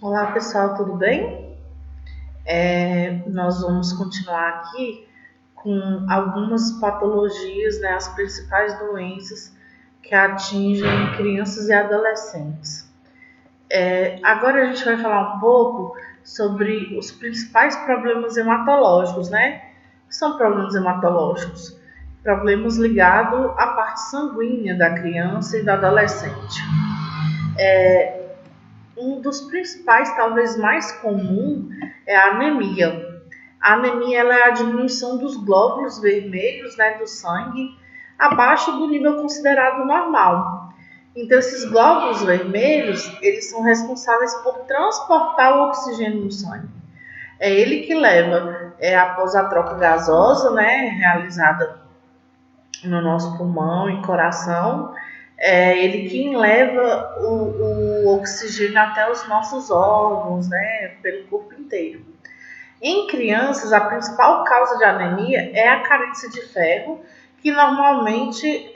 Olá pessoal, tudo bem? Nós vamos continuar aqui com algumas patologias, né, as principais doenças que atingem crianças e adolescentes. Agora a gente vai falar um pouco sobre os principais problemas hematológicos, né? O que são problemas hematológicos? Problemas ligados à parte sanguínea da criança e do adolescente. Um dos principais, talvez mais comum, é a anemia. A anemia ela é a diminuição dos glóbulos vermelhos, né, do sangue abaixo do nível considerado normal. Então, esses glóbulos vermelhos, eles são responsáveis por transportar o oxigênio no sangue. É ele que leva, após a troca gasosa, né, realizada no nosso pulmão e coração, ele quem leva o oxigênio até os nossos órgãos, né, pelo corpo inteiro. Em crianças, a principal causa de anemia é a carência de ferro, que normalmente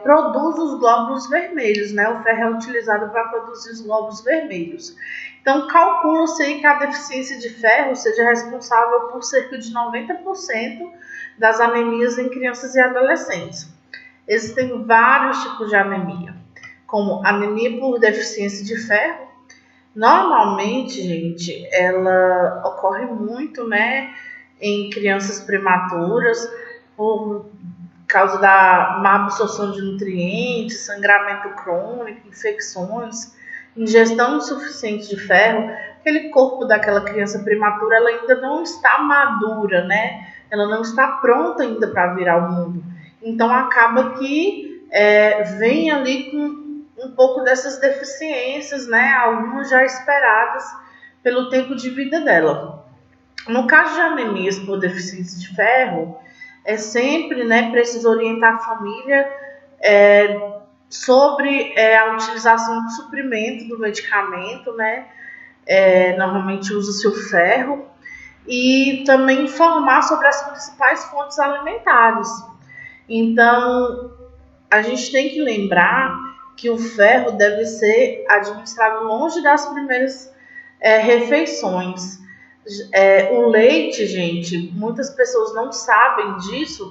produz os glóbulos vermelhos, né? O ferro é utilizado para produzir os glóbulos vermelhos. Então, calcula-se que a deficiência de ferro seja responsável por cerca de 90% das anemias em crianças e adolescentes. Existem vários tipos de anemia, como anemia por deficiência de ferro. Normalmente, gente, ela ocorre muito, né, em crianças prematuras, por causa da má absorção de nutrientes, sangramento crônico, infecções, ingestão insuficiente de ferro. Aquele corpo daquela criança prematura, ela ainda não está madura, né? Ela não está pronta ainda para vir ao mundo. Então, acaba que vem ali com um pouco dessas deficiências, né? Algumas já esperadas pelo tempo de vida dela. No caso de anemias por deficiência de ferro, é sempre, né, preciso orientar a família sobre a utilização do suprimento do medicamento, né? Normalmente usa-se o ferro e também informar sobre as principais fontes alimentares. Então, a gente tem que lembrar que o ferro deve ser administrado longe das primeiras refeições. O leite, gente, muitas pessoas não sabem disso.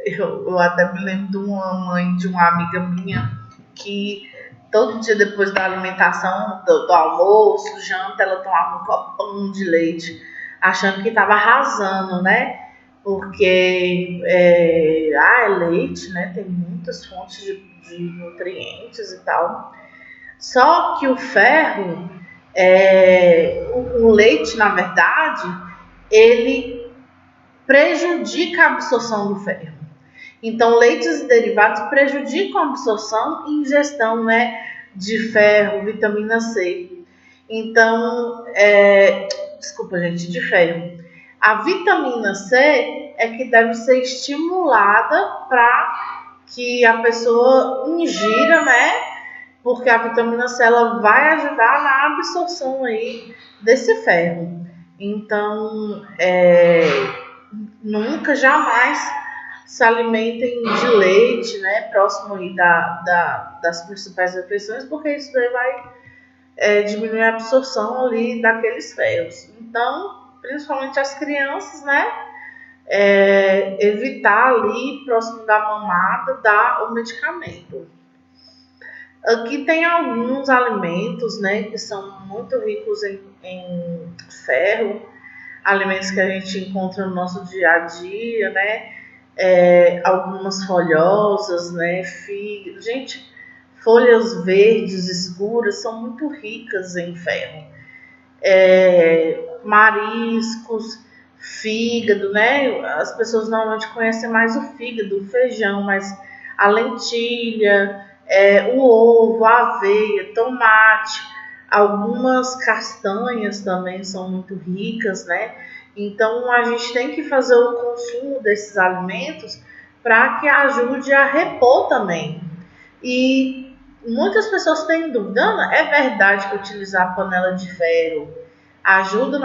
Eu até me lembro de uma mãe de uma amiga minha que todo dia depois da alimentação, do almoço, janta, ela tomava um copão de leite, achando que estava arrasando, né? Porque é leite, né? Tem muitas fontes de nutrientes e tal. Só que o ferro, o leite, na verdade, ele prejudica a absorção do ferro. Então, leites e derivados prejudicam a absorção e ingestão, né, de ferro, vitamina C. Então, desculpa, gente, de ferro. A vitamina C é que deve ser estimulada para que a pessoa ingira, né? Porque a vitamina C ela vai ajudar na absorção aí desse ferro. Então, nunca, jamais se alimentem de leite, né? Próximo aí das principais refeições, porque isso daí vai diminuir a absorção ali daqueles ferros. Então, principalmente as crianças, né? Evitar ali, próximo da mamada, dar o medicamento. Aqui tem alguns alimentos, né, que são muito ricos em ferro, alimentos que a gente encontra no nosso dia a dia, né, algumas folhosas, né, fígado. Gente, folhas verdes escuras são muito ricas em ferro. Mariscos, fígado, né, as pessoas normalmente conhecem mais o fígado, o feijão, mas a lentilha, o ovo, a aveia, tomate, algumas castanhas também são muito ricas, né? Então a gente tem que fazer o consumo desses alimentos para que ajude a repor também. E muitas pessoas têm dúvida, Ana, é verdade que utilizar a panela de ferro ajuda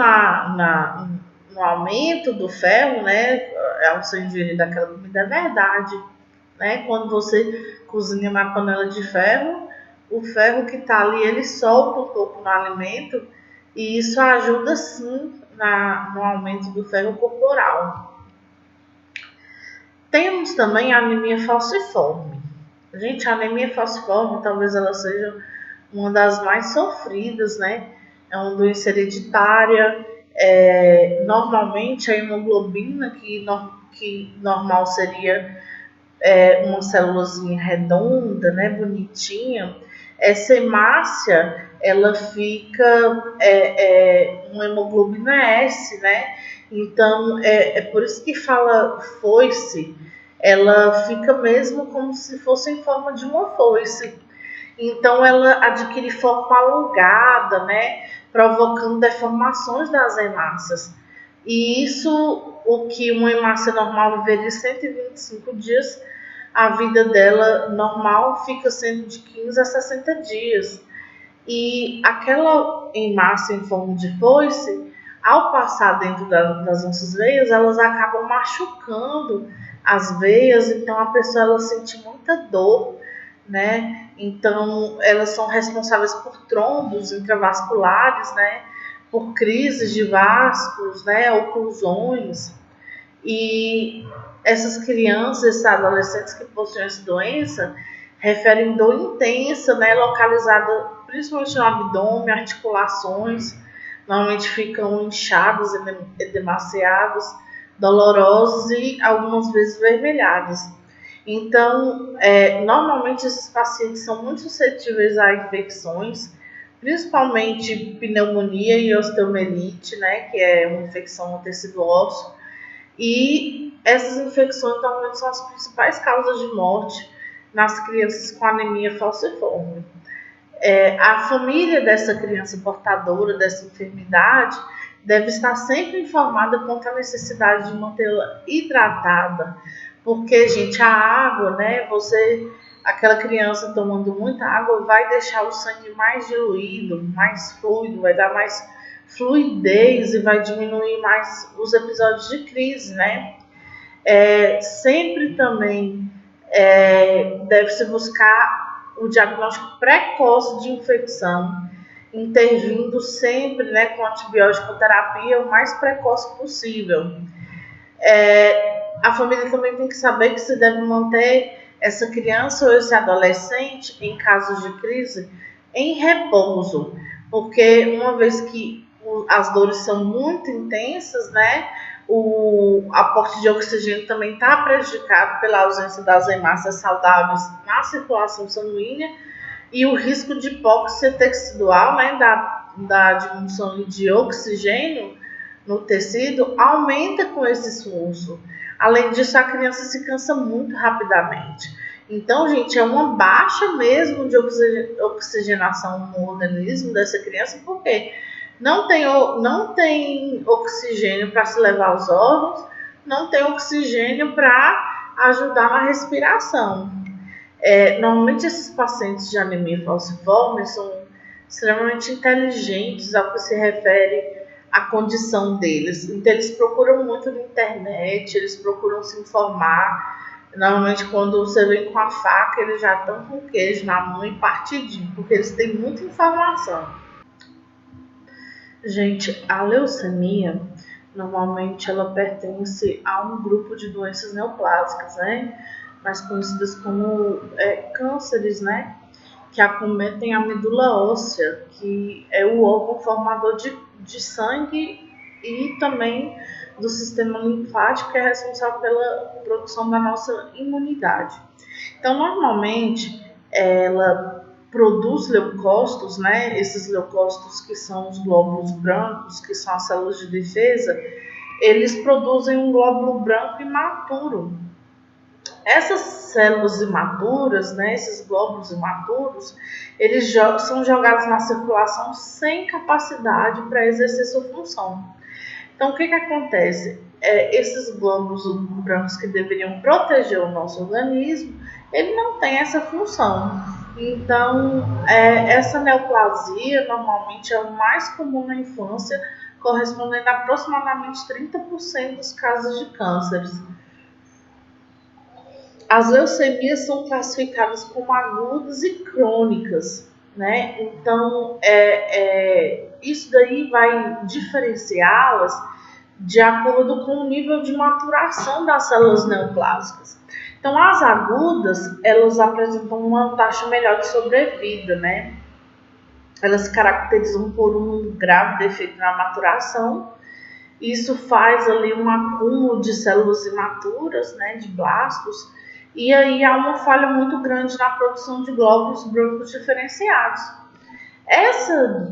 no aumento do ferro, né? Ao ser ingerido daquela comida, é verdade, né? Quando você cozinha na panela de ferro, o ferro que está ali, ele solta um pouco no alimento e isso ajuda sim no aumento do ferro corporal. Temos também a anemia falciforme. Gente, a anemia falciforme talvez ela seja uma das mais sofridas, né? É uma doença hereditária. Normalmente a hemoglobina, que normal seria uma célulazinha redonda, né, bonitinha, essa hemácia, ela fica uma hemoglobina S, né? Então, é por isso que fala foice, ela fica mesmo como se fosse em forma de uma foice. Então, ela adquire forma alongada, né? Provocando deformações das hemácias. E isso, o que uma hemácia normal viveria 125 dias, a vida dela normal fica sendo de 15 a 60 dias. E aquela hemácia em forma de foice, ao passar dentro das nossas veias, elas acabam machucando as veias, então a pessoa ela sente muita dor, né? Então elas são responsáveis por trombos intravasculares, né? Por crises de vascos, né? Oclusões. E essas crianças, esses adolescentes que possuem essa doença, referem dor intensa, né, localizada principalmente no abdômen, articulações, normalmente ficam inchadas, edemaciadas, dolorosas e algumas vezes vermelhadas. Então, normalmente esses pacientes são muito suscetíveis a infecções, principalmente pneumonia e osteomielite, né, que é uma infecção no tecido ósseo. E essas infecções normalmente são as principais causas de morte nas crianças com anemia falciforme. A família dessa criança portadora dessa enfermidade deve estar sempre informada quanto à necessidade de mantê-la hidratada, porque, gente, a água, né, aquela criança tomando muita água vai deixar o sangue mais diluído, mais fluido, vai dar mais fluidez e vai diminuir mais os episódios de crise, né? Sempre também deve-se buscar o diagnóstico precoce de infecção, intervindo sempre, né, com antibiótico terapia o mais precoce possível. A família também tem que saber que se deve manter essa criança ou esse adolescente, em casos de crise, em repouso, porque uma vez que as dores são muito intensas, né, o aporte de oxigênio também está prejudicado pela ausência das hemácias saudáveis na circulação sanguínea e o risco de hipóxia tecidual, né, da diminuição de oxigênio no tecido, aumenta com esse esforço. Além disso, a criança se cansa muito rapidamente. Então, gente, é uma baixa mesmo de oxigenação no organismo dessa criança, porque não tem oxigênio para se levar aos órgãos, não tem oxigênio para ajudar na respiração. Normalmente, esses pacientes de anemia falciforme são extremamente inteligentes ao que se refere à condição deles. Então, eles procuram muito na internet, eles procuram se informar. Normalmente, quando você vem com a faca, eles já estão com o queijo na mão e partidinho, porque eles têm muita informação. Gente, a leucemia, normalmente ela pertence a um grupo de doenças neoplásicas, né? Mais conhecidas como cânceres, né? Que acometem a medula óssea, que é o órgão formador de sangue e também do sistema linfático, que é responsável pela produção da nossa imunidade. Então, normalmente, ela produz leucócitos, né? Esses leucócitos que são os glóbulos brancos, que são as células de defesa, eles produzem um glóbulo branco imaturo. Essas células imaturas, né, esses glóbulos imaturos, eles são jogados na circulação sem capacidade para exercer sua função. Então, o que acontece? Esses glóbulos brancos que deveriam proteger o nosso organismo, ele não tem essa função. Então, essa neoplasia normalmente é o mais comum na infância, correspondendo a aproximadamente 30% dos casos de cânceres. As leucemias são classificadas como agudas e crônicas, né? Então, isso daí vai diferenciá-las de acordo com o nível de maturação das células neoplásicas. Então, as agudas, elas apresentam uma taxa melhor de sobrevida, né? Elas se caracterizam por um grave defeito na maturação. Isso faz ali um acúmulo de células imaturas, né, de blastos, e aí há uma falha muito grande na produção de glóbulos brancos diferenciados. Essa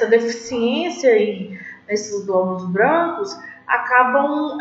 deficiência aí nesses glóbulos brancos acabam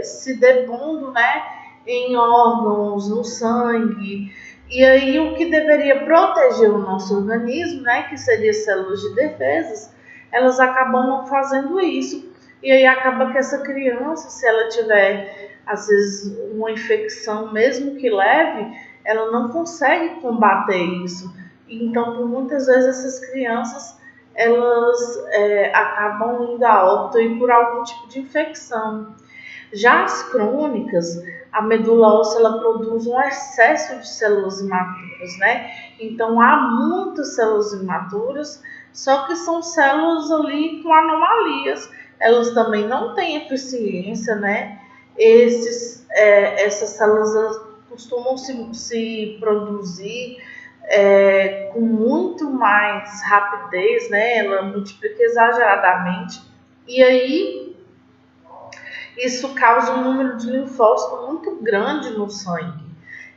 se depondo, né, em órgãos, no sangue, e aí o que deveria proteger o nosso organismo, né, que seria células de defesas, elas acabam não fazendo isso. E aí acaba que essa criança, se ela tiver, às vezes, uma infecção, mesmo que leve, ela não consegue combater isso. Então, por muitas vezes, essas crianças, elas acabam indo a óbito e por algum tipo de infecção. Já as crônicas, a medula óssea ela produz um excesso de células imaturas, né? Então, há muitas células imaturas, só que são células ali com anomalias. Elas também não têm eficiência, né? Essas células elas costumam se produzir com muito mais rapidez, né? Ela multiplica exageradamente. E aí, isso causa um número de linfócitos muito grande no sangue.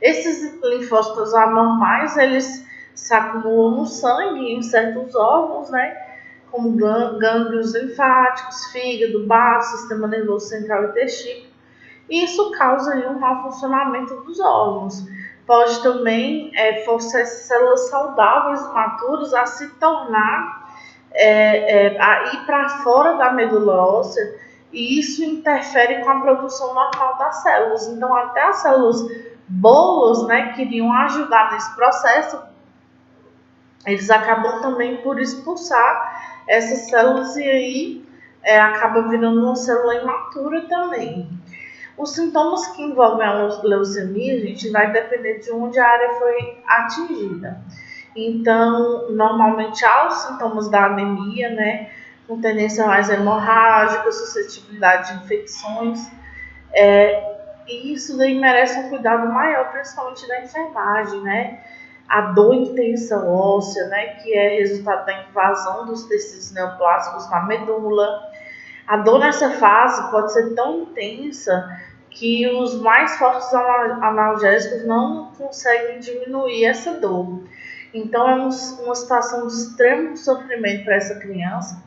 Esses linfócitos anormais, eles se acumulam no sangue em certos órgãos, né? Como gânglios linfáticos, fígado, baço, sistema nervoso central e testículo. E isso causa aí um mau funcionamento dos órgãos. Pode também forçar essas células saudáveis imaturas a se tornar, a ir para fora da medula óssea, e isso interfere com a produção normal das células. Então, até as células boas, né, que iriam ajudar nesse processo, eles acabam também por expulsar essas células e aí acaba virando uma célula imatura também. Os sintomas que envolvem a leucemia, gente, vai depender de onde a área foi atingida. Então, normalmente há os sintomas da anemia, né, com tendência mais hemorrágica, suscetibilidade de infecções, e isso daí merece um cuidado maior, principalmente da enfermagem, né? A dor intensa óssea, né, que é resultado da invasão dos tecidos neoplásicos na medula. A dor nessa fase pode ser tão intensa que os mais fortes analgésicos não conseguem diminuir essa dor. Então, é uma situação de extremo sofrimento para essa criança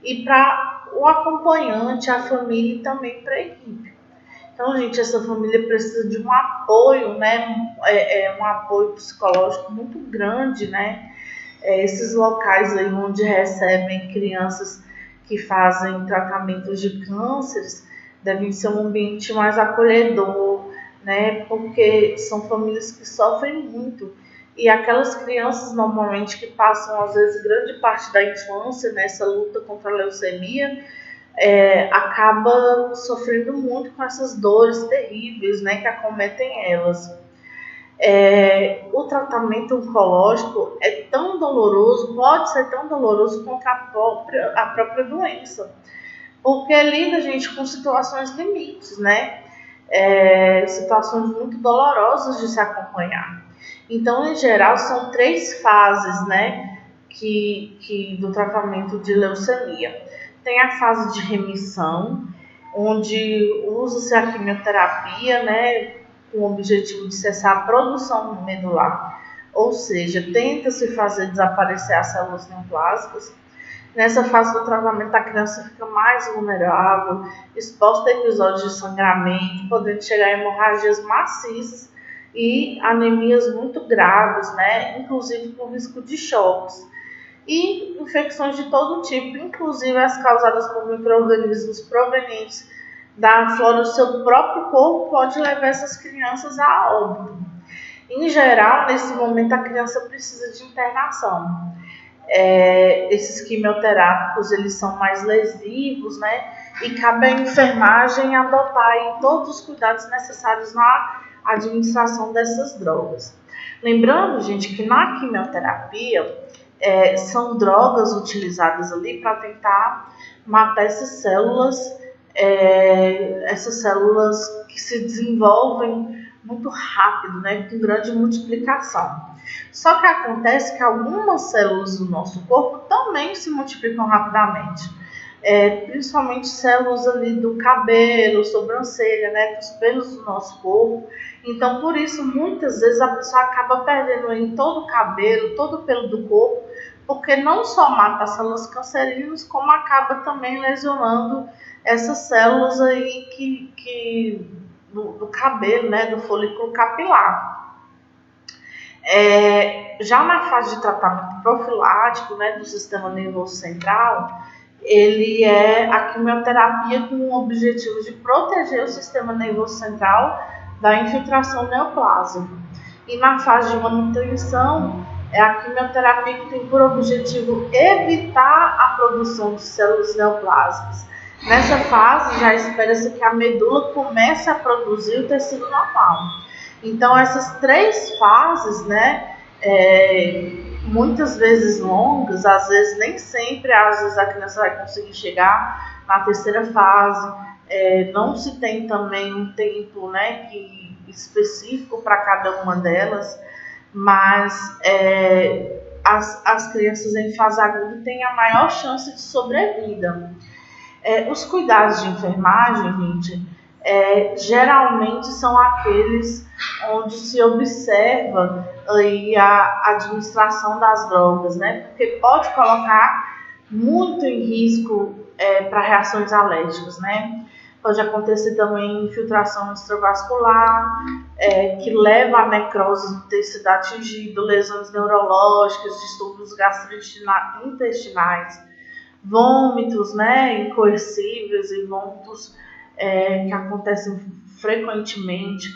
e para o acompanhante, a família e também para a equipe. Então, gente, essa família precisa de um apoio, né? Um apoio psicológico muito grande, né? Esses locais aí onde recebem crianças que fazem tratamentos de cânceres devem ser um ambiente mais acolhedor, né? Porque são famílias que sofrem muito. E aquelas crianças, normalmente, que passam, às vezes, grande parte da infância nessa luta contra a leucemia, acaba sofrendo muito com essas dores terríveis, né, que acometem elas. O tratamento oncológico é tão doloroso, pode ser tão doloroso quanto a própria doença, porque lida, gente, com situações limites, né, situações muito dolorosas de se acompanhar. Então, em geral, são 3 fases, né, do tratamento de leucemia. Tem a fase de remissão, onde usa-se a quimioterapia, né, com o objetivo de cessar a produção medular, ou seja, tenta-se fazer desaparecer as células neoplásicas. Nessa fase do tratamento, a criança fica mais vulnerável, exposta a episódios de sangramento, podendo chegar a hemorragias maciças e anemias muito graves, né, inclusive com risco de choques. E infecções de todo tipo, inclusive as causadas por micro-organismos provenientes da flora do seu próprio corpo, pode levar essas crianças a óbito. Em geral, nesse momento, a criança precisa de internação. Esses quimioterápicos, eles são mais lesivos, né? e cabe à enfermagem adotar aí todos os cuidados necessários na administração dessas drogas. Lembrando, gente, que na quimioterapia são drogas utilizadas ali para tentar matar essas células que se desenvolvem muito rápido, né, com grande multiplicação. Só que acontece que algumas células do nosso corpo também se multiplicam rapidamente. Principalmente células ali do cabelo, sobrancelha, né, dos pelos do nosso corpo. Então, por isso, muitas vezes a pessoa acaba perdendo em todo o cabelo, todo o pelo do corpo, porque não só mata as células cancerígenas, como acaba também lesionando essas células aí do cabelo, né, do folículo capilar. Já na fase de tratamento profilático, né, do sistema nervoso central, ele é a quimioterapia com o objetivo de proteger o sistema nervoso central da infiltração neoplásica. E na fase de manutenção, é a quimioterapia que tem por objetivo evitar a produção de células neoplásicas. Nessa fase, já espera-se que a medula comece a produzir o tecido normal. Então, essas 3 fases, né, muitas vezes longas, às vezes nem sempre, às vezes a criança vai conseguir chegar na 3ª fase, não se tem também um tempo, né, específico para cada uma delas, mas as crianças em fase aguda têm a maior chance de sobrevida. Os cuidados de enfermagem, gente, geralmente são aqueles onde se observa aí a administração das drogas, né? Porque pode colocar muito em risco para reações alérgicas, né? Pode acontecer também infiltração extravascular, que leva à necrose do tecido atingido, lesões neurológicas, distúrbios gastrointestinais, vômitos, né, incoercíveis e vômitos que acontecem frequentemente,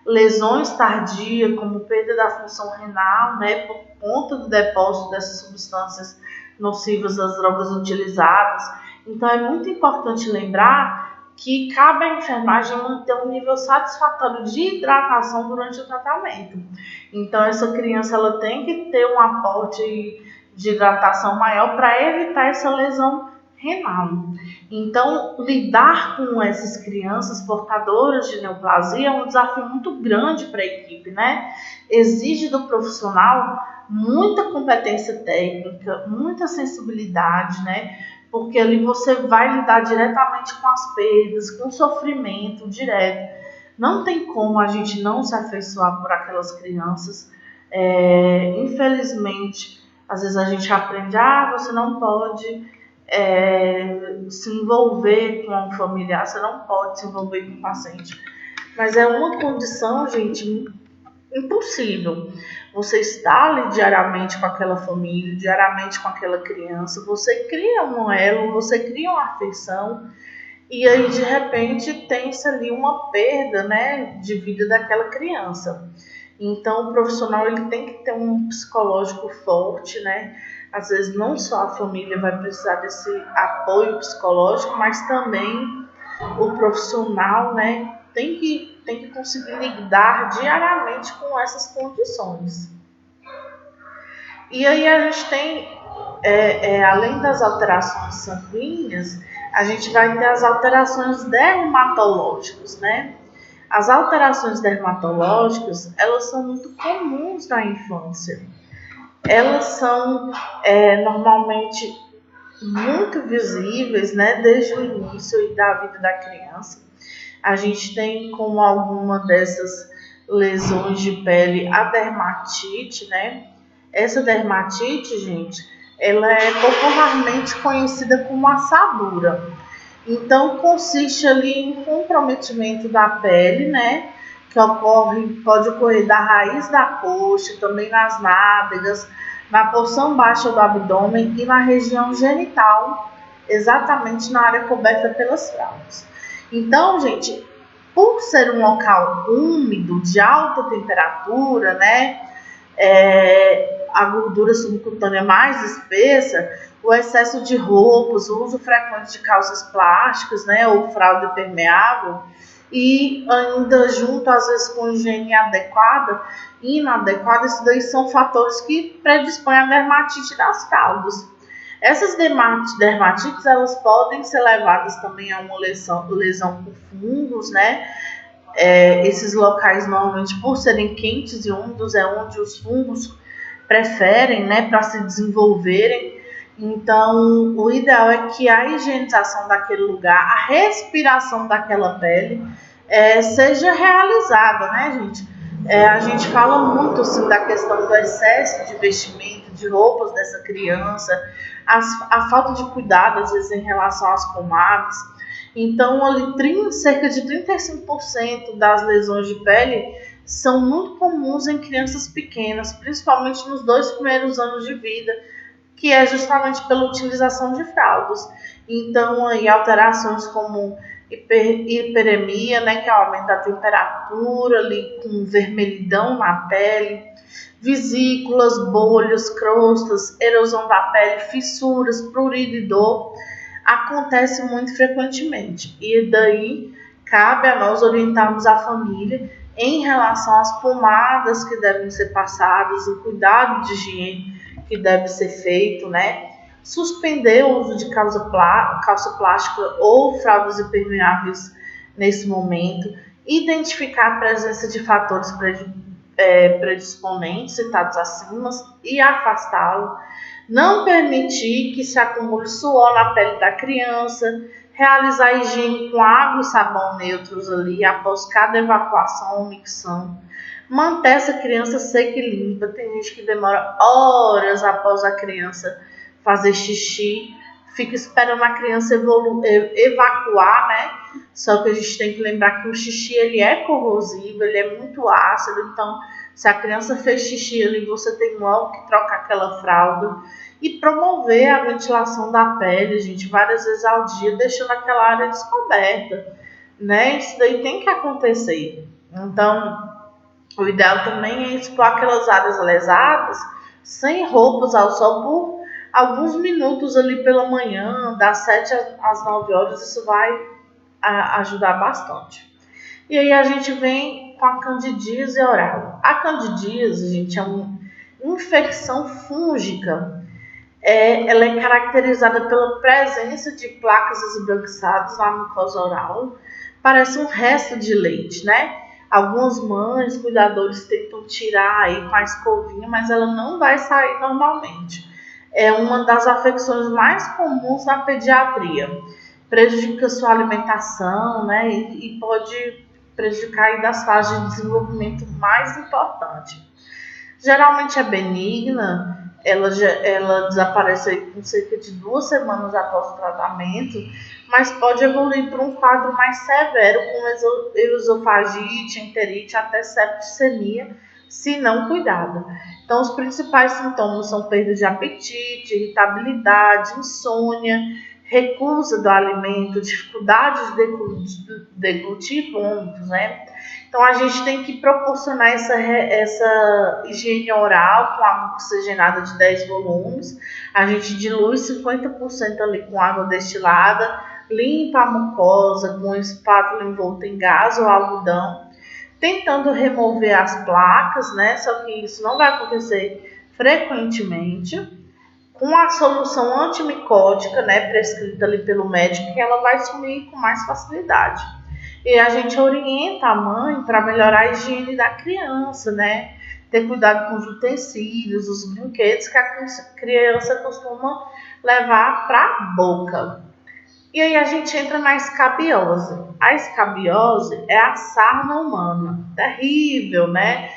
lesões tardias, como perda da função renal, né, por conta do depósito dessas substâncias nocivas das drogas utilizadas. Então, é muito importante lembrar que cabe à enfermagem manter um nível satisfatório de hidratação durante o tratamento. Então, essa criança ela tem que ter um aporte de hidratação maior para evitar essa lesão renal. Então, lidar com essas crianças portadoras de neoplasia é um desafio muito grande para a equipe, né? Exige do profissional muita competência técnica, muita sensibilidade, né? Porque ali você vai lidar diretamente com as perdas, com o sofrimento direto. Não tem como a gente não se afeiçoar por aquelas crianças. Infelizmente, às vezes a gente aprende, você não pode se envolver com um familiar, você não pode se envolver com o paciente. Mas é uma condição, gente, impossível. Você está ali diariamente com aquela família, diariamente com aquela criança, você cria um elo, você cria uma afeição, e aí de repente tem-se ali uma perda, né, de vida daquela criança. Então o profissional ele tem que ter um psicológico forte, né? Às vezes não só a família vai precisar desse apoio psicológico, mas também o profissional, né, tem que conseguir lidar diariamente com essas condições. E aí a gente tem, além das alterações sanguíneas, a gente vai ter as alterações dermatológicas, né? As alterações dermatológicas, elas são muito comuns na infância. Elas são normalmente muito visíveis, né, desde o início da vida da criança. A gente tem como alguma dessas lesões de pele a dermatite, né? Essa dermatite, gente, ela é popularmente conhecida como assadura. Então, consiste ali em comprometimento da pele, né? Que pode ocorrer da raiz da coxa, também nas nádegas, na porção baixa do abdômen e na região genital, exatamente na área coberta pelas fraldas. Então, gente, por ser um local úmido, de alta temperatura, né? a gordura subcutânea mais espessa, o excesso de roupas, o uso frequente de calças plásticas, né, ou fralda impermeável, e ainda junto, às vezes, com higiene adequada e inadequada, isso daí são fatores que predispõem à dermatite das fraldas. Essas dermatites, elas podem ser levadas também a uma lesão por fungos, né? Esses locais, normalmente, por serem quentes e úmidos, é onde os fungos preferem, né, para se desenvolverem. Então, o ideal é que a higienização daquele lugar, a respiração daquela pele, seja realizada, né, gente? A gente fala muito, assim, da questão do excesso de vestimento, de roupas dessa criança, a falta de cuidado, às vezes, em relação às pomadas. Então, ali, cerca de 35% das lesões de pele são muito comuns em crianças pequenas, principalmente nos 2 primeiros anos de vida, que é justamente pela utilização de fraldas. Então, aí, alterações como hiperemia, né, que aumenta a temperatura, ali, com vermelhidão na pele, vesículas, bolhas, crostas, erosão da pele, fissuras, prurido e dor, acontece muito frequentemente. E daí cabe a nós orientarmos a família em relação às pomadas que devem ser passadas, o cuidado de higiene que deve ser feito, né? Suspender o uso de calça plástica ou fraldas impermeáveis nesse momento, identificar a presença de fatores predisponentes citados acima e afastá-lo, não permitir que se acumule suor na pele da criança, realizar a higiene com água e sabão neutros ali após cada evacuação ou micção, manter essa criança seca e limpa. Tem gente que demora horas após a criança fazer xixi, fica esperando a criança evacuar, né? Só que a gente tem que lembrar que o xixi ele é corrosivo, ele é muito ácido, então se a criança fez xixi ali, você tem logo que trocar aquela fralda e promover a ventilação da pele, gente, várias vezes ao dia, deixando aquela área descoberta, né? Isso daí tem que acontecer. Então, o ideal também é expor aquelas áreas lesadas sem roupas ao sol por alguns minutos ali pela manhã, das 7 às 9 horas, isso vai ajudar bastante. E aí a gente vem com a candidíase oral. A candidíase, gente, é uma infecção fúngica. Ela é caracterizada pela presença de placas esbranquiçadas na mucosa oral. Parece um resto de leite, né? Algumas mães, cuidadores tentam tirar aí com a escovinha, mas ela não vai sair normalmente. É uma das afecções mais comuns na pediatria. Prejudica sua alimentação, né? E pode prejudicar aí das fases de desenvolvimento mais importantes. Geralmente é benigna, ela desaparece aí com cerca de 2 semanas após o tratamento, mas pode evoluir para um quadro mais severo, com esofagite, enterite, até septicemia, se não cuidado. Então, os principais sintomas são perda de apetite, irritabilidade, insônia, recusa do alimento, dificuldade de deglutir vômitos, né? Então, a gente tem que proporcionar essa higiene oral com água oxigenada de 10 volumes. A gente dilui 50% ali com água destilada, limpa a mucosa com espátula envolta em gás ou algodão, tentando remover as placas, né? Só que isso não vai acontecer frequentemente. Com a solução antimicótica, né, prescrita ali pelo médico, que ela vai sumir com mais facilidade. E a gente orienta a mãe para melhorar a higiene da criança, né? Ter cuidado com os utensílios, os brinquedos que a criança costuma levar para a boca. E aí a gente entra na escabiose. A escabiose é a sarna humana. Terrível, né?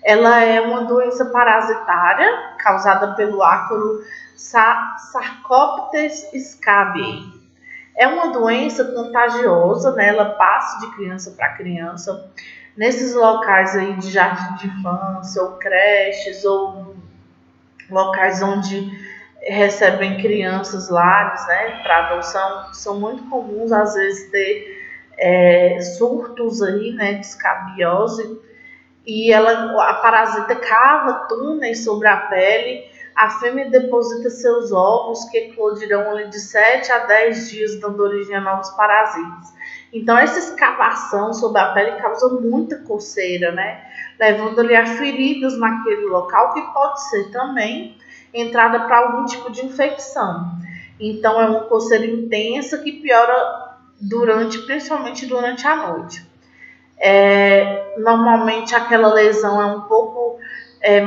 Ela é uma doença parasitária causada pelo ácaro Sarcoptes scabiei. É uma doença contagiosa, né? Ela passa de criança para criança. Nesses locais aí de jardim de infância, ou creches, ou locais onde recebem crianças lares, né, para adoção, são muito comuns às vezes ter surtos aí, né, de escabiose. e a parasita cava túneis sobre a pele. A fêmea deposita seus ovos, que eclodirão ali de 7 a 10 dias, dando origem a novos parasitas. Então, essa escavação sobre a pele causa muita coceira, né? Levando-lhe a feridas naquele local, que pode ser também entrada para algum tipo de infecção. Então, é uma coceira intensa que piora principalmente durante a noite. Normalmente, aquela lesão é um pouco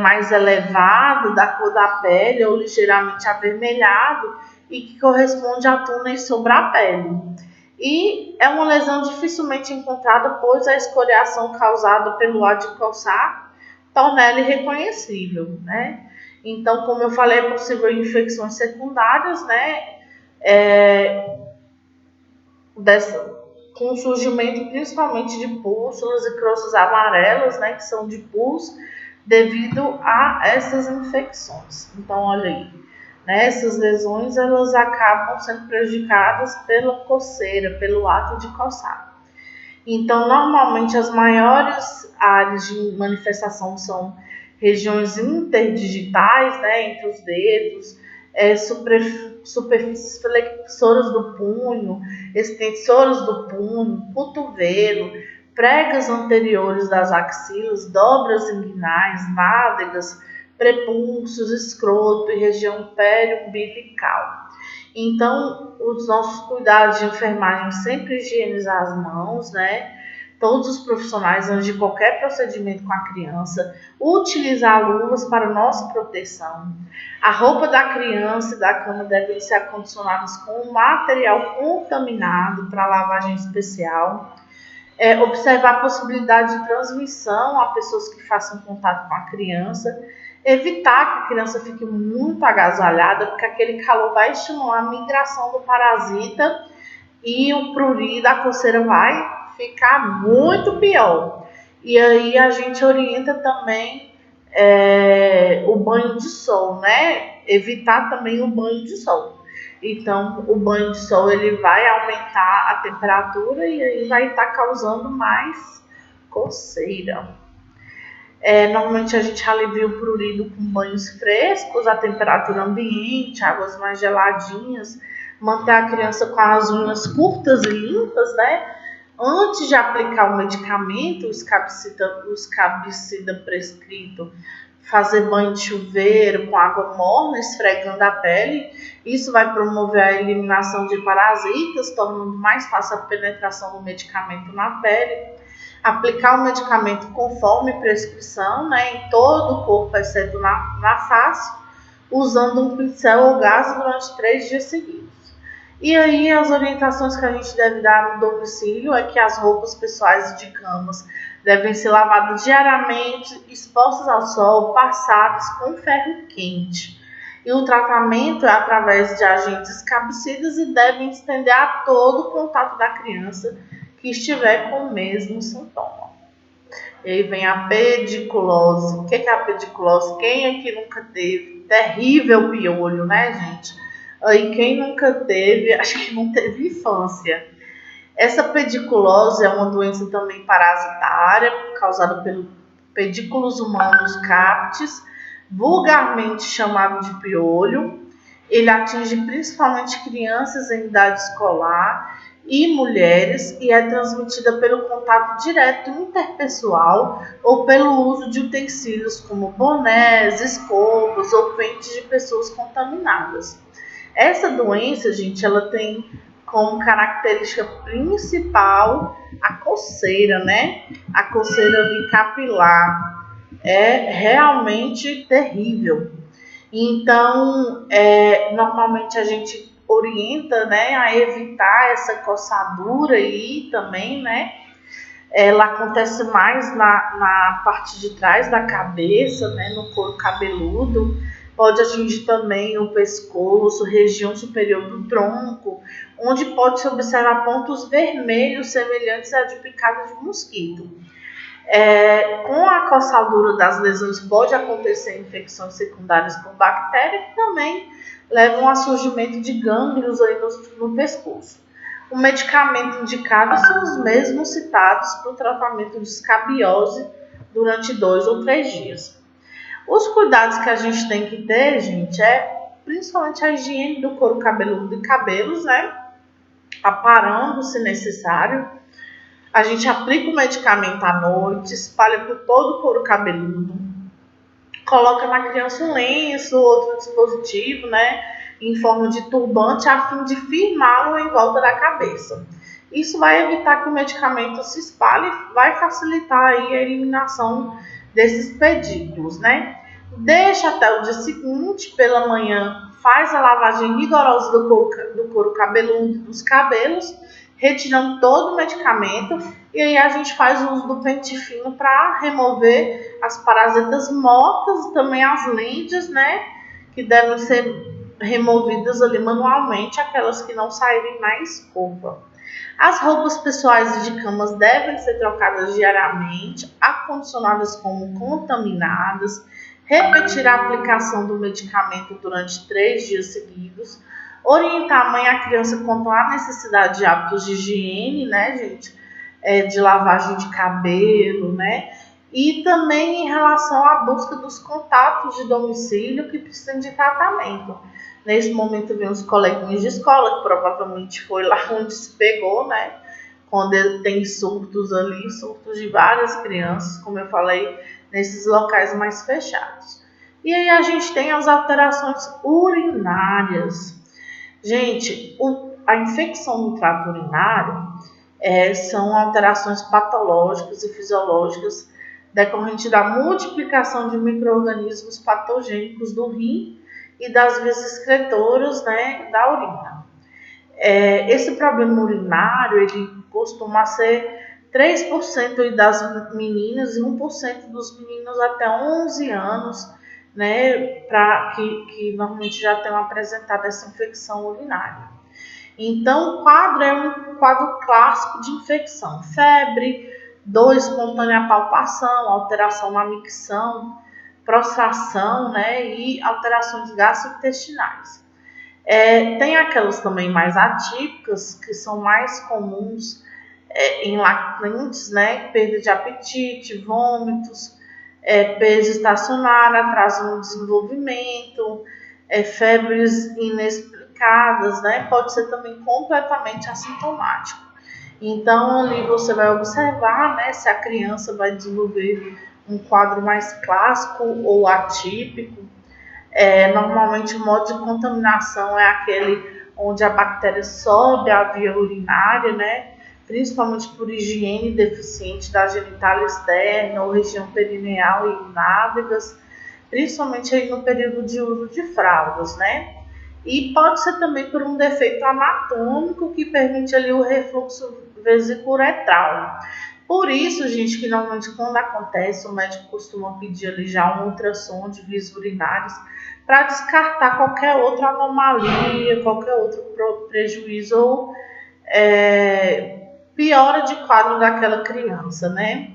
mais elevado da cor da pele ou ligeiramente avermelhado e que corresponde a túneis sobre a pele. E é uma lesão dificilmente encontrada, pois a escoriação causada pelo ar de coçar torna ela irreconhecível, né? Então, como eu falei, é possível infecções secundárias, né? Com o surgimento principalmente de pústulas e crostas amarelas, né? Que são de pus, devido a essas infecções. Então, olha aí, né, essas lesões elas acabam sendo prejudicadas pela coceira, pelo ato de coçar. Então, normalmente as maiores áreas de manifestação são regiões interdigitais, né, entre os dedos, superfícies flexoras do punho, extensoras do punho, cotovelo, pregas anteriores das axilas, dobras inguinais, nádegas, prepúncios, escroto e região periumbilical. Então, os nossos cuidados de enfermagem, sempre higienizar as mãos, né? Todos os profissionais, antes de qualquer procedimento com a criança, utilizar luvas para nossa proteção. A roupa da criança e da cama devem ser acondicionadas com material contaminado para lavagem especial. Observar a possibilidade de transmissão a pessoas que façam contato com a criança. Evitar que a criança fique muito agasalhada, porque aquele calor vai estimular a migração do parasita e o prurido da coceira vai ficar muito pior. E aí a gente orienta também o banho de sol, né? Evitar também o banho de sol. Então, o banho de sol ele vai aumentar a temperatura e aí vai estar causando mais coceira. Normalmente a gente alivia o prurido com banhos frescos, a temperatura ambiente, águas mais geladinhas, manter a criança com as unhas curtas e limpas, né? Antes de aplicar o medicamento, o escabicida prescrito, fazer banho de chuveiro com água morna, esfregando a pele. Isso vai promover a eliminação de parasitas, tornando mais fácil a penetração do medicamento na pele. Aplicar o medicamento conforme prescrição, né, em todo o corpo, exceto na face, usando um pincel ou gás durante 3 dias seguidos. E aí as orientações que a gente deve dar no domicílio é que as roupas pessoais e de camas devem ser lavadas diariamente, expostas ao sol, passadas com ferro quente. E o tratamento é através de agentes escabicidas e devem estender a todo o contato da criança que estiver com o mesmo sintoma. E aí vem a pediculose. O que é a pediculose? Quem aqui nunca teve? Terrível piolho, né, gente? Aí quem nunca teve, acho que não teve infância. Essa pediculose é uma doença também parasitária, causada pelo Pediculus humanus captis, vulgarmente chamado de piolho. Ele atinge principalmente crianças em idade escolar e mulheres e é transmitida pelo contato direto interpessoal ou pelo uso de utensílios como bonés, escovas ou pentes de pessoas contaminadas. Essa doença, gente, ela tem como característica principal a coceira, né? A coceira ali capilar é realmente terrível. Então, normalmente a gente orienta, né, a evitar essa coçadura aí também, né? Ela acontece mais na parte de trás da cabeça, né, no couro cabeludo. Pode atingir também o pescoço, região superior do tronco, onde pode-se observar pontos vermelhos semelhantes a de picada de mosquito. Com a coçadura das lesões pode acontecer infecções secundárias por bactéria que também levam a surgimento de gânglios aí no pescoço. O medicamento indicado são os mesmos citados para o tratamento de escabiose durante 2 ou 3 dias. Os cuidados que a gente tem que ter, gente, é principalmente a higiene do couro cabeludo e cabelos, né? Aparando se necessário. A gente aplica o medicamento à noite, espalha por todo o couro cabeludo, coloca na criança um lenço, outro dispositivo, né, em forma de turbante, a fim de firmá-lo em volta da cabeça. Isso vai evitar que o medicamento se espalhe, vai facilitar aí a eliminação desses pedículos, né? Deixa até o dia seguinte, pela manhã, faz a lavagem rigorosa do couro cabeludo, dos cabelos, retirando todo o medicamento, e aí a gente faz o uso do pente fino para remover as parasitas mortas e também as lentes, né, que devem ser removidas ali manualmente, aquelas que não saírem na escova. As roupas pessoais e de camas devem ser trocadas diariamente, acondicionadas como contaminadas, repetir a aplicação do medicamento durante 3 dias seguidos, orientar a mãe e a criança quanto à necessidade de hábitos de higiene, né, gente? De lavagem de cabelo, né? E também em relação à busca dos contatos de domicílio que precisam de tratamento. Nesse momento vem os coleguinhas de escola, que provavelmente foi lá onde se pegou, né? Quando ele tem surtos ali, surtos de várias crianças, como eu falei, nesses locais mais fechados. E aí a gente tem as alterações urinárias. Gente, a infecção do trato urinário são alterações patológicas e fisiológicas decorrentes da multiplicação de micro-organismos patogênicos do rim e das vias excretoras, né, da urina. Esse problema urinário ele costuma ser 3% das meninas e 1% dos meninos até 11 anos, né, que normalmente já tenham apresentado essa infecção urinária. Então, o quadro é um quadro clássico de infecção: febre, dor espontânea palpação, alteração na micção, prostração, né, e alterações gastrointestinais. Tem aquelas também mais atípicas, que são mais comuns em lactantes, né, perda de apetite, vômitos, peso estacionário, atraso no desenvolvimento, febres inexplicadas, né, pode ser também completamente assintomático. Então, ali você vai observar, né, se a criança vai desenvolver um quadro mais clássico ou atípico. Normalmente o modo de contaminação é aquele onde a bactéria sobe a via urinária, né? Principalmente por higiene deficiente da genitália externa ou região perineal e nádegas, principalmente aí no período de uso de fraldas, né? E pode ser também por um defeito anatômico que permite ali o refluxo vesículo-uretral. Por isso, gente, que normalmente quando acontece, o médico costuma pedir ali já um ultrassom de vias urinárias para descartar qualquer outra anomalia, qualquer outro prejuízo ou piora de quadro daquela criança, né?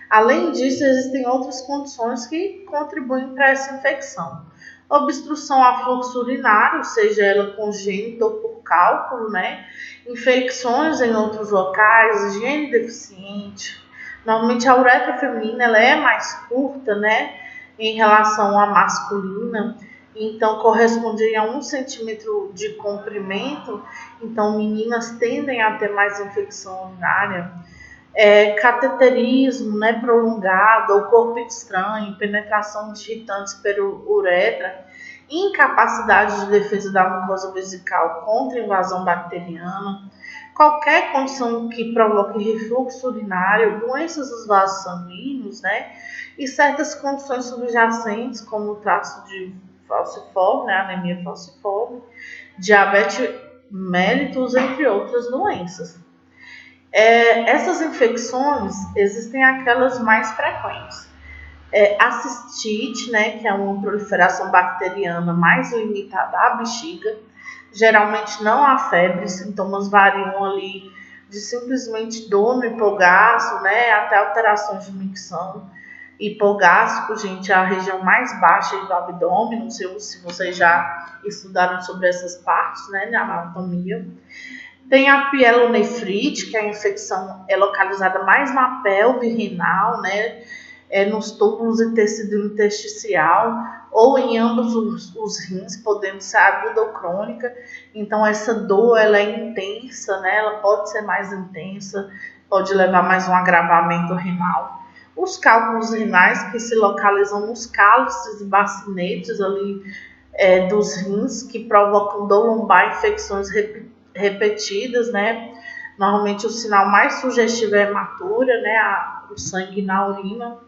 Além disso, existem outras condições que contribuem para essa infecção. Obstrução a fluxo urinário, seja ela congênita ou por cálculo, né? Infecções em outros locais, higiene deficiente. Normalmente a uretra feminina ela é mais curta, né? Em relação à masculina. Então, corresponde a 1 centímetro de comprimento. Então, meninas tendem a ter mais infecção urinária. Cateterismo, né, prolongado, ou corpo estranho, penetração de irritantes pela uretra, incapacidade de defesa da mucosa vesical contra invasão bacteriana, qualquer condição que provoque refluxo urinário, doenças dos vasos sanguíneos, né, e certas condições subjacentes, como o traço de falciforme, né, anemia falciforme, diabetes mellitus, entre outras doenças. Essas infecções, existem aquelas mais frequentes. A cistite, né, que é uma proliferação bacteriana mais limitada à bexiga, geralmente não há febre, sintomas variam ali de simplesmente dor no hipogástrio, né, até alterações de micção. Hipogástrico, gente, é a região mais baixa do abdômen, não sei se vocês já estudaram sobre essas partes, né, na anatomia. Tem a pielonefrite, que a infecção é localizada mais na pelve renal, né? nos túbulos e tecido intersticial, ou em ambos os rins, podendo ser aguda ou crônica. Então essa dor ela é intensa, né? Ela pode ser mais intensa, pode levar mais um agravamento renal. Os cálculos renais que se localizam nos cálices e bacinetes ali dos rins, que provocam dor lombar, infecções repetidas, né? Normalmente o sinal mais sugestivo é a hematura, né? O sangue na urina.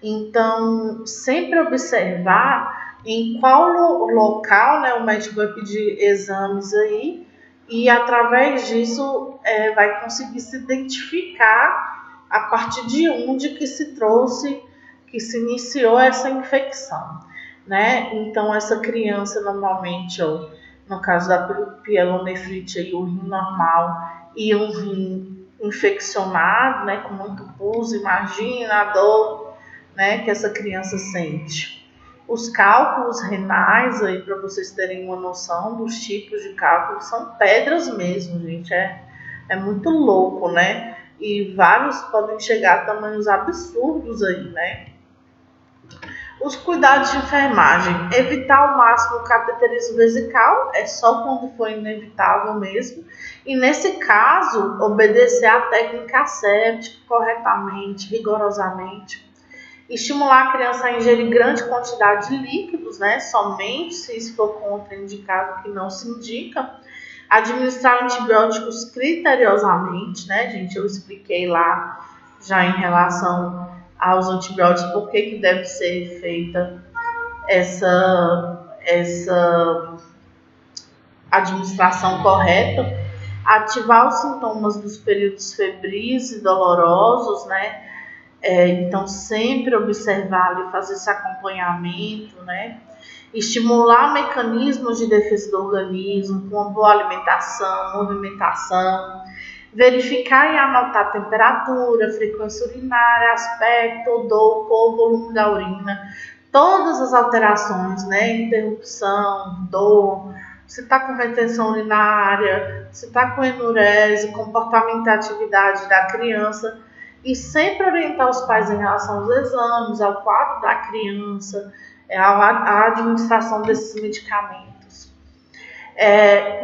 Então, sempre observar em qual local, né, o médico vai pedir exames aí, e através disso vai conseguir se identificar a partir de onde que se trouxe, que se iniciou essa infecção, né? Então essa criança normalmente, no caso da pielonefrite, aí, o rim normal e um rim infeccionado, né, com muito pus, imagina a dor, né, que essa criança sente. Os cálculos renais, aí para vocês terem uma noção dos tipos de cálculos, são pedras mesmo, gente, é muito louco, né? E vários podem chegar a tamanhos absurdos aí, né? Os cuidados de enfermagem, evitar ao máximo o cateterismo vesical, é só quando for inevitável mesmo, e nesse caso, obedecer à técnica asséptica corretamente, rigorosamente. Estimular a criança a ingerir grande quantidade de líquidos, né? Somente se isso for contraindicado, que não se indica. Administrar antibióticos criteriosamente, né, gente? Eu expliquei lá já em relação aos antibióticos por que deve ser feita essa administração correta. Ativar os sintomas dos períodos febris e dolorosos, né? Então, sempre observar ali, fazer esse acompanhamento, né? Estimular mecanismos de defesa do organismo, com uma boa alimentação, movimentação, verificar e anotar a temperatura, frequência urinária, aspecto, odor, cor, volume da urina, todas as alterações, né? Interrupção, dor, se está com retenção urinária, se está com enurese, comportamento e atividade da criança. E sempre orientar os pais em relação aos exames, ao quadro da criança, à administração desses medicamentos.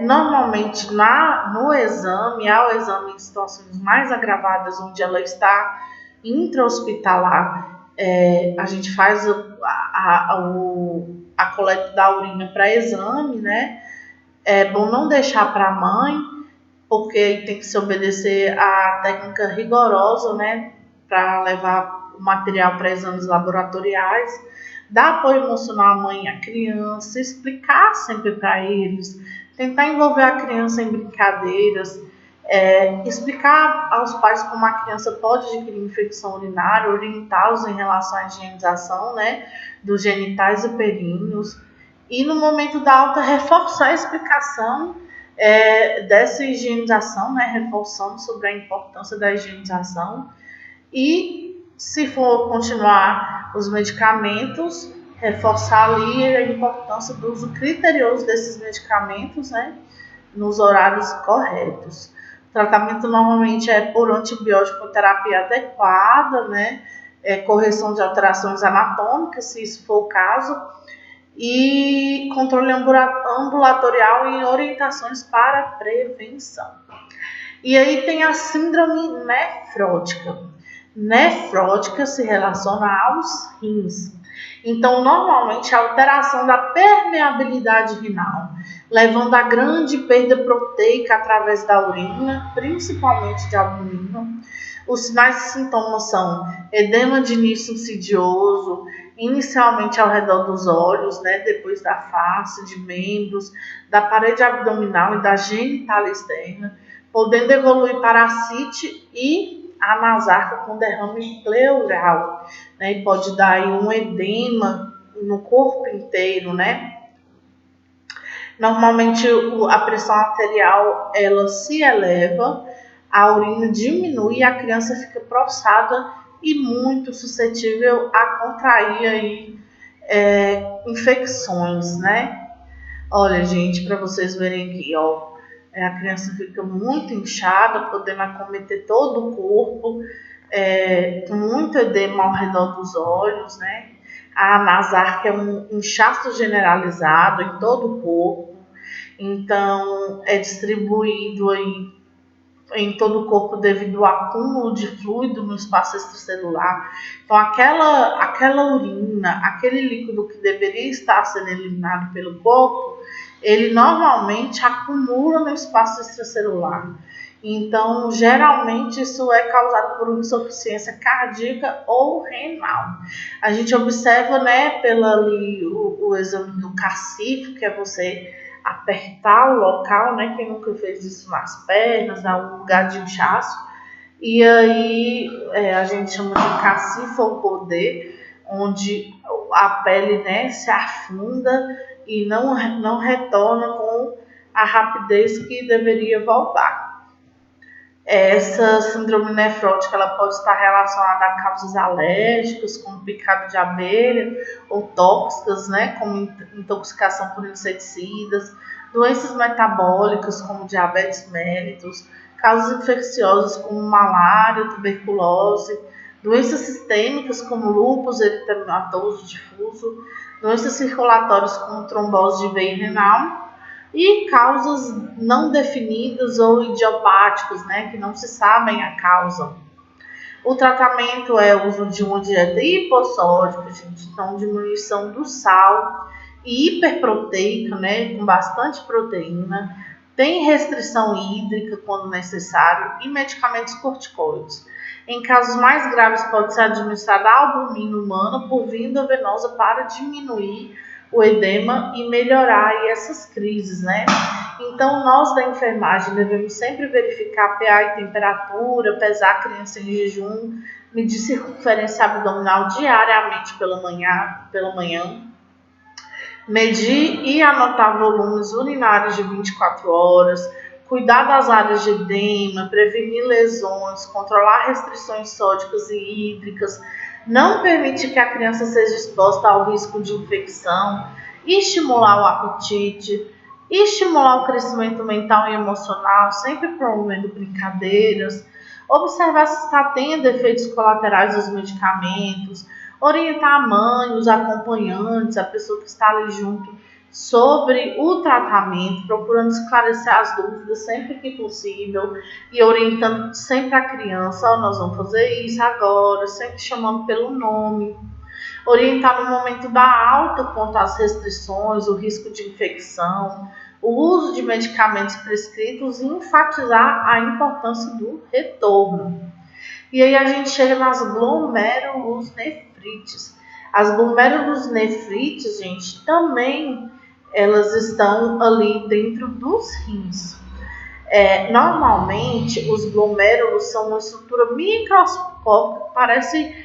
Normalmente, ao exame em situações mais agravadas, onde ela está intra-hospitalar, a gente faz a coleta da urina para exame, né? É bom não deixar para a mãe, porque tem que se obedecer a técnica rigorosa, né, para levar o material para exames laboratoriais, dar apoio emocional à mãe e à criança, explicar sempre para eles, tentar envolver a criança em brincadeiras, explicar aos pais como a criança pode adquirir infecção urinária, orientá-los em relação à higienização, né, dos genitais e perínneos, e no momento da alta reforçar a explicação dessa higienização, né, reforçando sobre a importância da higienização, e se for continuar os medicamentos, reforçar ali a importância do uso criterioso desses medicamentos, né, nos horários corretos. O tratamento normalmente é por antibiótico terapia adequada, né, correção de alterações anatômicas, se isso for o caso, e controle ambulatorial e orientações para prevenção. E aí tem a síndrome nefrótica. Nefrótica se relaciona aos rins. Então, normalmente, a alteração da permeabilidade renal, levando a grande perda proteica através da urina, principalmente de albumina. Os sinais e sintomas são edema de início insidioso, inicialmente ao redor dos olhos, né, depois da face, de membros, da parede abdominal e da genitália externa, podendo evoluir para ascite e anasarca com derrame pleural, né, e pode dar aí um edema no corpo inteiro, né. Normalmente a pressão arterial ela se eleva, a urina diminui e a criança fica prostrada e muito suscetível a contrair aí, infecções, né? Olha, gente, para vocês verem aqui, a criança fica muito inchada, podendo acometer todo o corpo, com muito edema ao redor dos olhos, né? A nasarca é um inchaço generalizado em todo o corpo, então é distribuído aí em todo o corpo devido ao acúmulo de fluido no espaço extracelular. Então, aquela urina, aquele líquido que deveria estar sendo eliminado pelo corpo, ele normalmente acumula no espaço extracelular. Então, geralmente, isso é causado por uma insuficiência cardíaca ou renal. A gente observa, né, o exame do cacifo, que é você apertar o local, né? Quem nunca fez isso nas pernas, um lugar de inchaço. E aí a gente chama de cacifo ou poder, onde a pele, né, se afunda e não retorna com a rapidez que deveria voltar. Essa síndrome nefrótica ela pode estar relacionada a causas alérgicas, como picado de abelha, ou tóxicas, né, como intoxicação por inseticidas, doenças metabólicas, como diabetes mellitus, causas infecciosas como malária, tuberculose, doenças sistêmicas como lúpus eritematoso difuso, doenças circulatórias como trombose de veia renal, e causas não definidas ou idiopáticas, né, que não se sabem a causa. O tratamento é o uso de uma dieta hipossódica, então diminuição do sal e hiperproteica, né, com bastante proteína, tem restrição hídrica quando necessário e medicamentos corticoides. Em casos mais graves pode ser administrada albumina humana por via venosa para diminuir o edema e melhorar aí essas crises, né? Então, nós da enfermagem devemos sempre verificar pH e temperatura, pesar a criança em jejum, medir circunferência abdominal diariamente pela manhã, medir e anotar volumes urinários de 24 horas, cuidar das áreas de edema, prevenir lesões, controlar restrições sódicas e hídricas, não permitir que a criança seja exposta ao risco de infecção, estimular o apetite, estimular o crescimento mental e emocional, sempre promovendo brincadeiras, observar se está tendo efeitos colaterais dos medicamentos, orientar a mãe, os acompanhantes, a pessoa que está ali junto sobre o tratamento, procurando esclarecer as dúvidas sempre que possível e orientando sempre a criança, nós vamos fazer isso agora, sempre chamando pelo nome. Orientar no momento da alta quanto às restrições, o risco de infecção, o uso de medicamentos prescritos e enfatizar a importância do retorno. E aí a gente chega nas glomerulonefrites. As glomerulonefrites, gente, também elas estão ali dentro dos rins. Normalmente, os glomérulos são uma estrutura microscópica, parece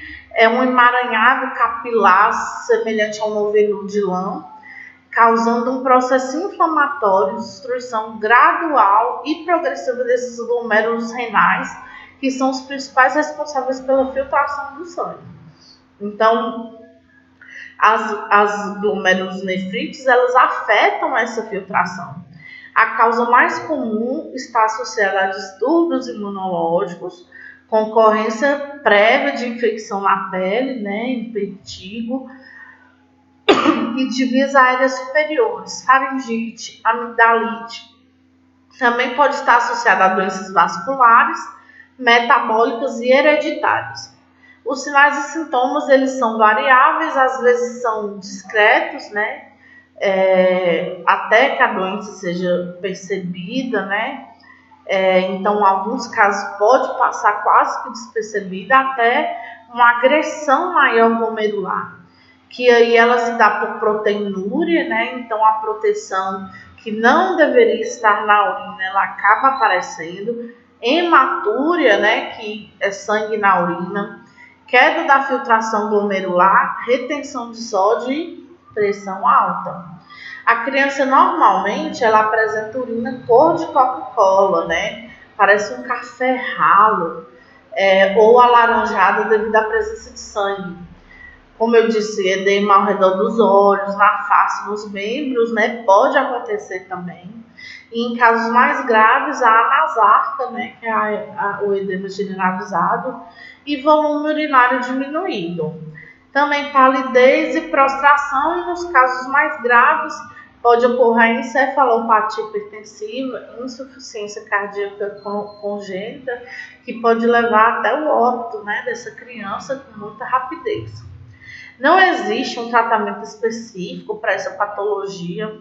um emaranhado capilar semelhante a um novelo de lã, causando um processo inflamatório, destruição gradual e progressiva desses glomérulos renais, que são os principais responsáveis pela filtração do sangue. Então, as glomerulonefrites, elas afetam essa filtração. A causa mais comum está associada a distúrbios imunológicos, concorrência prévia de infecção na pele, né, impetigo, e de vias aéreas superiores, faringite, amigdalite. Também pode estar associada a doenças vasculares, metabólicas e hereditárias. Os sinais e sintomas, eles são variáveis, às vezes são discretos, né? Até que a doença seja percebida, né? Então, em alguns casos, pode passar quase que despercebida, até uma agressão maior glomerular, que aí ela se dá por proteinúria, né? Então, a proteção que não deveria estar na urina, ela acaba aparecendo. Hematúria, né? Que é sangue na urina. Queda da filtração glomerular, retenção de sódio e pressão alta. A criança normalmente ela apresenta urina cor de Coca-Cola, né? Parece um café ralo, ou alaranjada devido à presença de sangue. Como eu disse, edema ao redor dos olhos, na face, nos membros, né? Pode acontecer também. E em casos mais graves, a anasarca, né? Que é o edema generalizado, e volume urinário diminuído. Também palidez e prostração, e nos casos mais graves, pode ocorrer encefalopatia hipertensiva, insuficiência cardíaca congênita, que pode levar até o óbito, né, dessa criança com muita rapidez. Não existe um tratamento específico para essa patologia.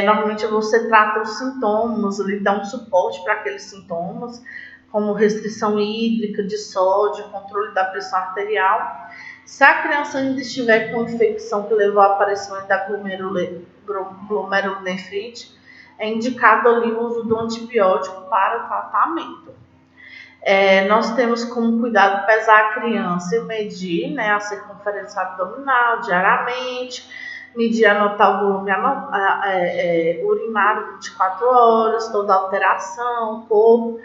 Normalmente você trata os sintomas, lhe dá um suporte para aqueles sintomas, como restrição hídrica de sódio, controle da pressão arterial. Se a criança ainda estiver com infecção que levou ao aparecimento da glomerulonefrite, é indicado ali o uso do antibiótico para o tratamento. Nós temos como cuidado pesar a criança e medir, né, a circunferência abdominal diariamente, medir e anotar o volume urinário 24 horas, toda alteração, corpo,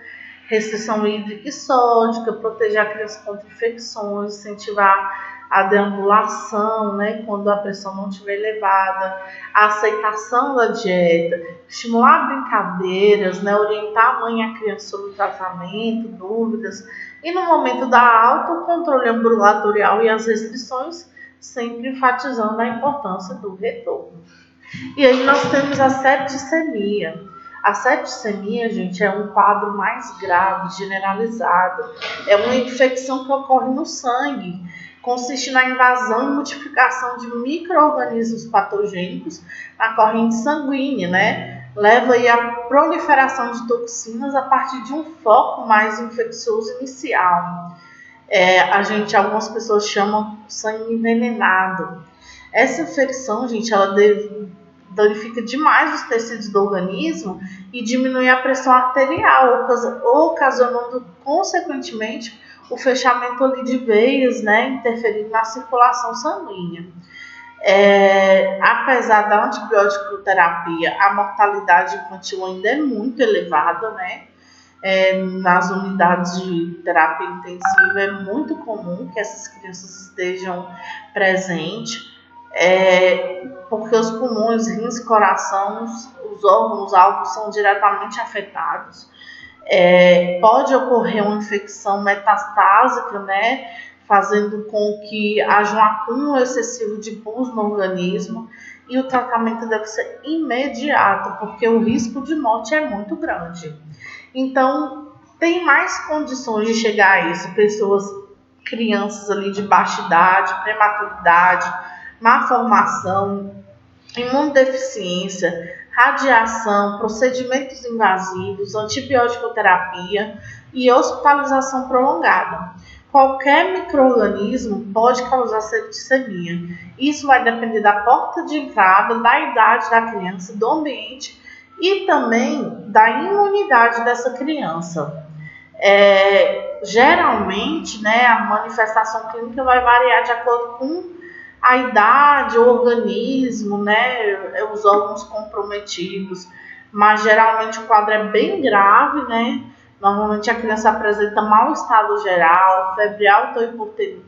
restrição hídrica e sódica, proteger a criança contra infecções, incentivar a deambulação, né, quando a pressão não estiver elevada, a aceitação da dieta, estimular brincadeiras, né, orientar a mãe e a criança sobre o tratamento, dúvidas, e no momento da alta, o controle ambulatorial e as restrições, sempre enfatizando a importância do retorno. E aí nós temos a septicemia. A septicemia, gente, é um quadro mais grave, generalizado. É uma infecção que ocorre no sangue. Consiste na invasão e multiplicação de micro-organismos patogênicos na corrente sanguínea, né? Leva aí à proliferação de toxinas a partir de um foco mais infeccioso inicial. Algumas pessoas chamam sangue envenenado. Essa infecção, gente, ela danifica demais os tecidos do organismo e diminui a pressão arterial, ocasionando, consequentemente, o fechamento ali de veias, né, interferindo na circulação sanguínea. Apesar da antibiótico terapia, a mortalidade infantil ainda é muito elevada, né? Nas unidades de terapia intensiva é muito comum que essas crianças estejam presentes, porque os pulmões, rins, coração, os órgãos-alvos são diretamente afetados. Pode ocorrer uma infecção metastásica, né, fazendo com que haja um acúmulo excessivo de pus no organismo, e o tratamento deve ser imediato, porque o risco de morte é muito grande. Então, tem mais condições de chegar a isso, crianças ali de baixa idade, prematuridade, má formação, imunodeficiência, radiação, procedimentos invasivos, antibiótico-terapia e hospitalização prolongada. Qualquer micro-organismo pode causar septicemia. Isso vai depender da porta de entrada, da idade da criança, do ambiente e também da imunidade dessa criança. Geralmente, né, a manifestação clínica vai variar de acordo com a idade, o organismo, né, os órgãos comprometidos, mas geralmente o quadro é bem grave, né? Normalmente a criança apresenta mau estado geral, febre alta ou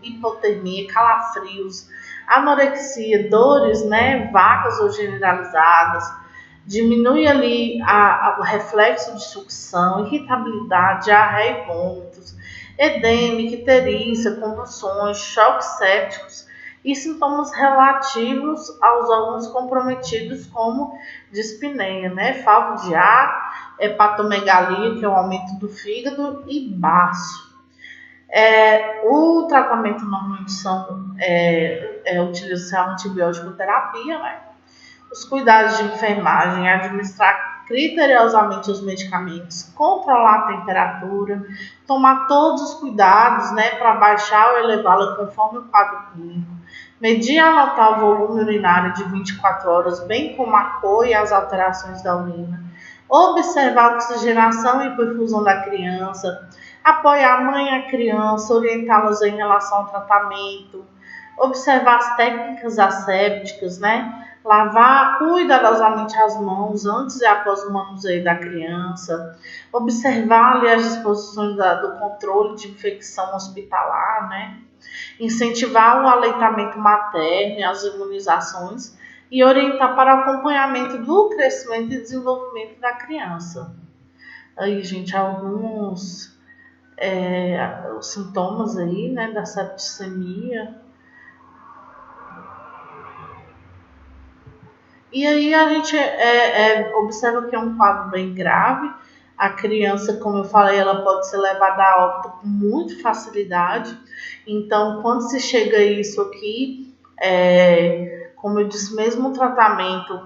hipotermia, calafrios, anorexia, dores, né, vagas ou generalizadas. Diminui ali o reflexo de sucção, irritabilidade, diarreia e vômitos, edema, icterícia, convulsões, choques sépticos e sintomas relativos aos órgãos comprometidos, como dispneia, né, falta de ar, hepatomegalia, que é o aumento do fígado, e baço. O tratamento normalmente utiliza a antibiótico terapia, né? Os cuidados de enfermagem, administrar criteriosamente os medicamentos, controlar a temperatura, tomar todos os cuidados, né, para baixar ou elevá-la conforme o quadro clínico, medir e anotar o volume urinário de 24 horas, bem como a cor e as alterações da urina, observar a oxigenação e perfusão da criança, apoiar a mãe e a criança, orientá-las em relação ao tratamento, observar as técnicas assépticas, né? Lavar cuidadosamente as mãos antes e após o manuseio da criança, observar ali as disposições do controle de infecção hospitalar, né? incentivar o aleitamento materno e as imunizações e orientar para o acompanhamento do crescimento e desenvolvimento da criança. Aí, gente, alguns os sintomas aí, né, da septicemia. E aí a gente observa que é um quadro bem grave. A criança, como eu falei, ela pode ser levada a óbito com muita facilidade. Então, quando se chega a isso aqui, como eu disse, mesmo o tratamento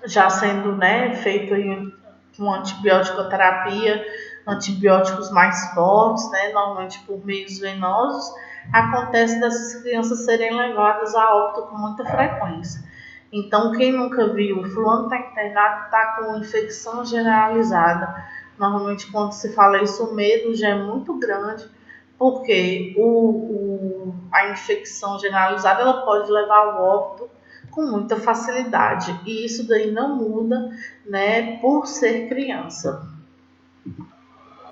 já sendo, né, feito aí com antibiótico-terapia, antibióticos mais fortes, né, normalmente por meios venosos, acontece dessas crianças serem levadas a óbito com muita frequência. Então, quem nunca viu, fulano está internado, está com infecção generalizada. Normalmente, quando se fala isso, o medo já é muito grande, porque a infecção generalizada ela pode levar ao óbito com muita facilidade. E isso daí não muda, né, por ser criança.